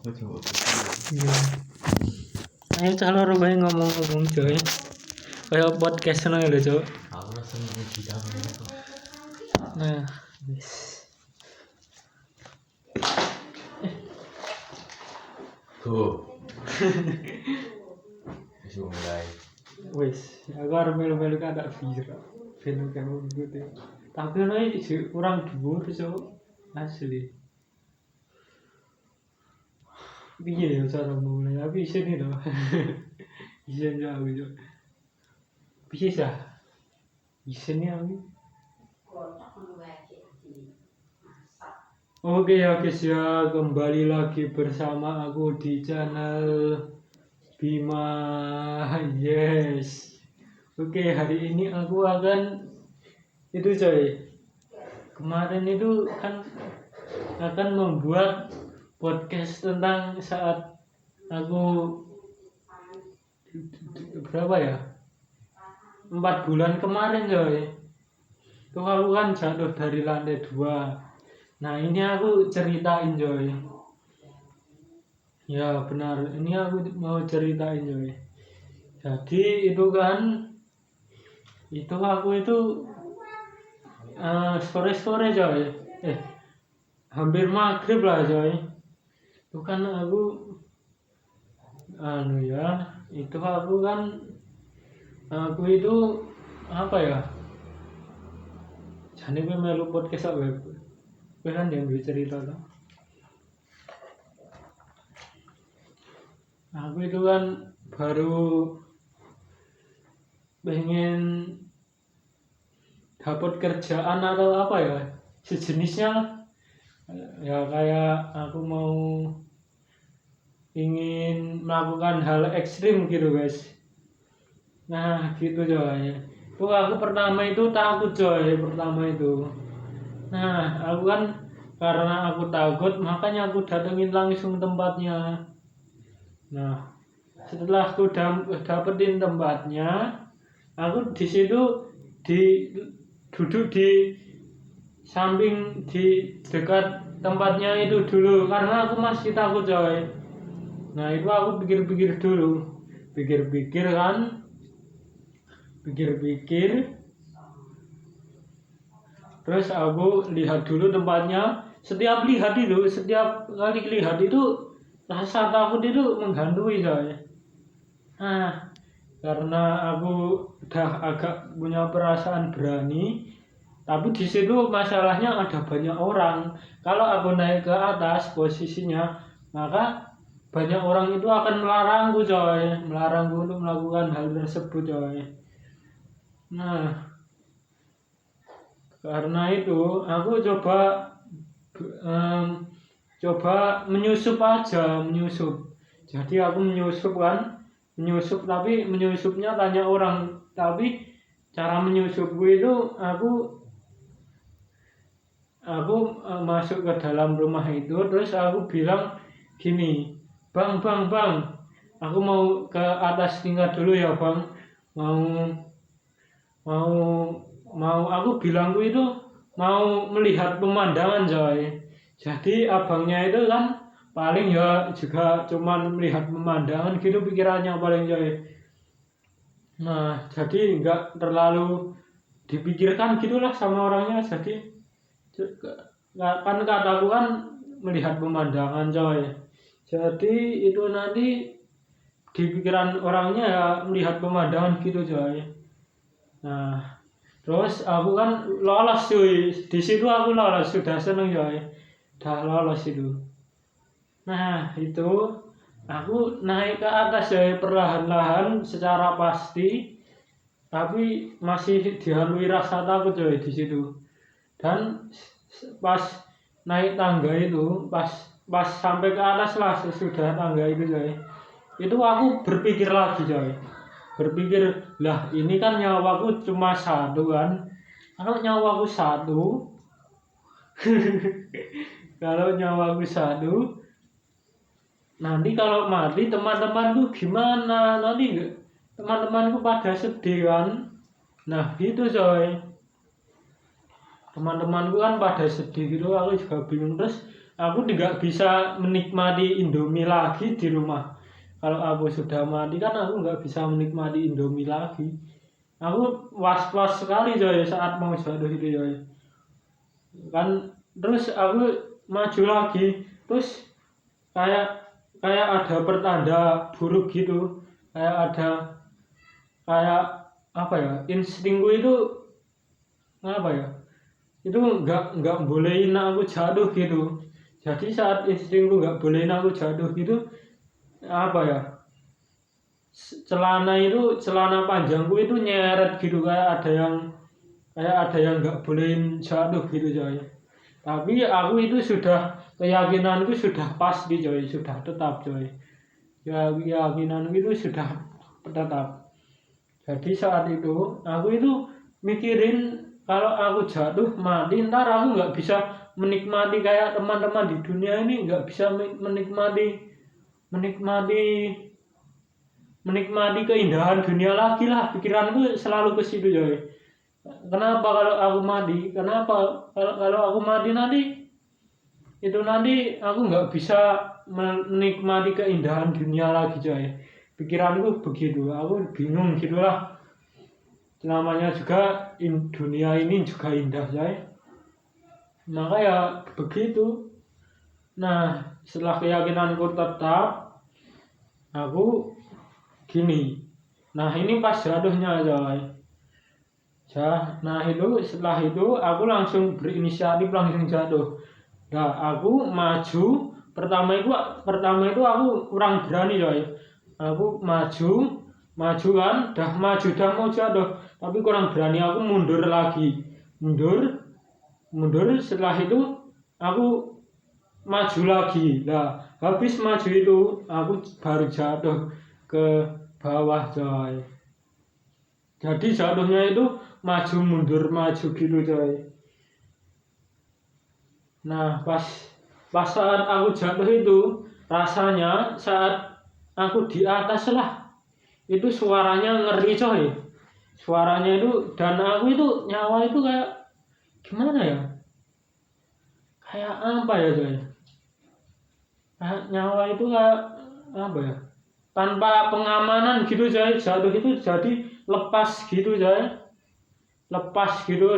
Iya. Ayo calon rupanya ngomong-ngomong coy. Kayak podcast ngono lho, Cuk. Aku rasa menguji kamu itu. Nah, wis. Tuh. Wis mulai. Wis, aku arep melu-melu kada viral. Film kamu gitu. Tapi ono iki kurang dhuwur, Cuk. Asli. Piye ya cara mulai? Tapi isin iki lho. Isin ya aku, Cuk. Piye sah? Isin ya aku. Oke ya guys ya, kembali lagi bersama aku di channel Bima. Yes. Oke, hari ini aku akan itu coy. Kemarin itu kan akan membuat podcast tentang saat aku berapa ya? 4 bulan kemarin coy. Itu aku kan jatuh dari lantai 2. Nah ini aku ceritain coy. Ya benar, ini aku mau ceritain coy. Jadi itu kan, itu aku itu sore-sore coy. Hampir maghrib lah coy. Itu kan aku itu aku itu apa ya? Jadi gue melu podcast apa ya? Gue kan yang cerita kan. Aku itu kan baru pengen dapat kerjaan atau apa ya sejenisnya, ya kayak aku mau ingin melakukan hal ekstrim gitu guys. Nah gitu coy. Itu aku pertama itu takut coy, pertama itu. Nah aku kan karena aku takut makanya aku datengin langsung tempatnya. Nah setelah aku dapetin tempatnya, aku di situ duduk di samping di dekat tempatnya itu dulu karena aku masih takut coy. Nah itu aku pikir-pikir dulu, pikir-pikir terus aku lihat dulu tempatnya. Setiap kali lihat itu rasa takut itu menghantui coy. Nah karena aku udah agak punya perasaan berani, tapi di situ masalahnya ada banyak orang. Kalau aku naik ke atas posisinya, maka banyak orang itu akan melarangku untuk melakukan hal tersebut coy. Nah karena itu aku coba menyusup aja. Jadi aku menyusup tapi menyusupnya tanya orang. Tapi cara menyusupku itu aku masuk ke dalam rumah itu, terus aku bilang gini, bang, aku mau ke atas tingkat dulu ya bang, mau aku bilangku itu mau melihat pemandangan coy. Jadi abangnya itu kan paling ya juga cuman melihat pemandangan gitu pikirannya paling coy. Nah jadi nggak terlalu dipikirkan gitulah sama orangnya. Jadi kan kataku kan melihat pemandangan coy. Jadi itu nanti di pikiran orangnya ya melihat pemandangan gitu coy. Nah terus aku kan lolos cuy, di situ aku lolos, sudah seneng coy, udah lolos itu. Nah itu aku naik ke atas coy perlahan-lahan secara pasti, tapi masih dihantui rasa takut coy di situ. Dan pas naik tangga itu, pas sampai ke atas lah sesudah tangga itu coy, itu aku berpikir lagi coy. Lah ini kan nyawaku cuma satu kan. Kalau nyawaku satu nanti kalau mati teman-temanku gimana? Nanti teman-temanku pada sedih kan. Nah gitu coy. Teman-temanku kan pada sedih gitu, aku juga bingung. Terus aku tidak bisa menikmati Indomie lagi di rumah. Kalau aku sudah mati kan aku nggak bisa menikmati Indomie lagi. Aku was-was sekali coy saat mau jatuh itu coy. Kan terus aku maju lagi, terus kayak kayak ada pertanda buruk gitu, kayak apa ya, instingku itu apa ya, itu nggak bolehin aku jatuh gitu. Jadi saat instingku nggak bolehin aku jatuh gitu, apa ya, celana panjangku itu nyeret gitu, kayak ada yang nggak bolehin jatuh gitu coy. Tapi aku itu sudah, keyakinanku sudah pasti coy, sudah tetap coy. Ya keyakinanku itu sudah tetap. Jadi saat itu aku itu mikirin kalau aku jatuh mati ntar aku nggak bisa menikmati kayak teman-teman di dunia ini, nggak bisa menikmati menikmati keindahan dunia lagi lah. Pikiranku selalu ke situ coy. Kenapa kalau aku mati? Kenapa kalau aku mati nanti itu nanti aku nggak bisa menikmati keindahan dunia lagi coy. Pikiranku begitu, aku bingung gitulah. Namanya juga dunia ini juga indah coy. Maka ya begitu. Nah setelah keyakinanku tetap, aku gini. Nah ini pas jatuhnya coy. Nah itu setelah itu aku langsung berinisiatif langsung jatuh. Nah aku maju, pertama itu aku kurang berani coy. Aku maju kan, dah mau jatuh, tapi kurang berani, aku mundur lagi, mundur. Setelah itu aku maju lagi. Nah habis maju itu aku baru jatuh ke bawah coy. Jadi jatuhnya itu maju mundur gitu coy. Nah pas saat aku jatuh itu, rasanya saat aku di atas lah, itu suaranya ngeri coy. Suaranya itu, dan aku itu nyawa itu kayak gimana ya, kayak apa ya coy, kayak nyawa itu kayak apa ya, tanpa pengamanan gitu coy. Jatuh itu jadi lepas gitu coy,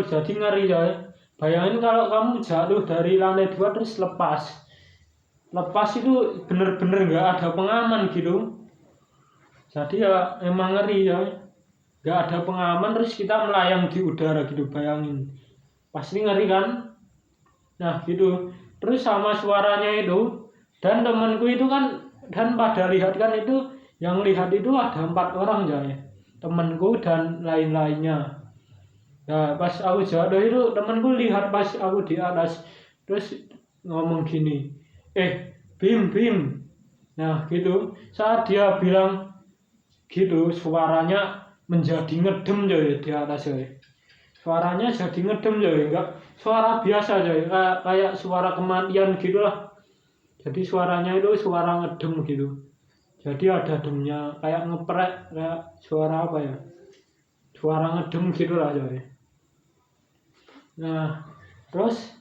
jadi ngeri coy. Bayangin kalau kamu jatuh dari lantai 2 terus lepas itu bener-bener nggak ada pengaman gitu. Jadi ya emang ngeri coy, nggak ada pengaman terus kita melayang di udara gitu, bayangin pasti ngeri kan. Nah gitu, terus sama suaranya itu, dan temanku itu kan, dan pada lihat kan itu, yang lihat itu ada 4 orang coy, temanku dan lain-lainnya. Nah pas aku jatuh itu temanku lihat pas aku di atas, terus ngomong gini, Bim. Nah gitu, saat dia bilang gitu suaranya menjadi ngedem coy di atas coy. Suaranya jadi ngedem coy, enggak suara biasa coy, kayak suara kematian gitulah. Jadi suaranya itu suara ngedem gitu. Jadi ada demnya, kayak ngeprek, kayak suara apa ya, suara ngedem gitulah coy. Nah terus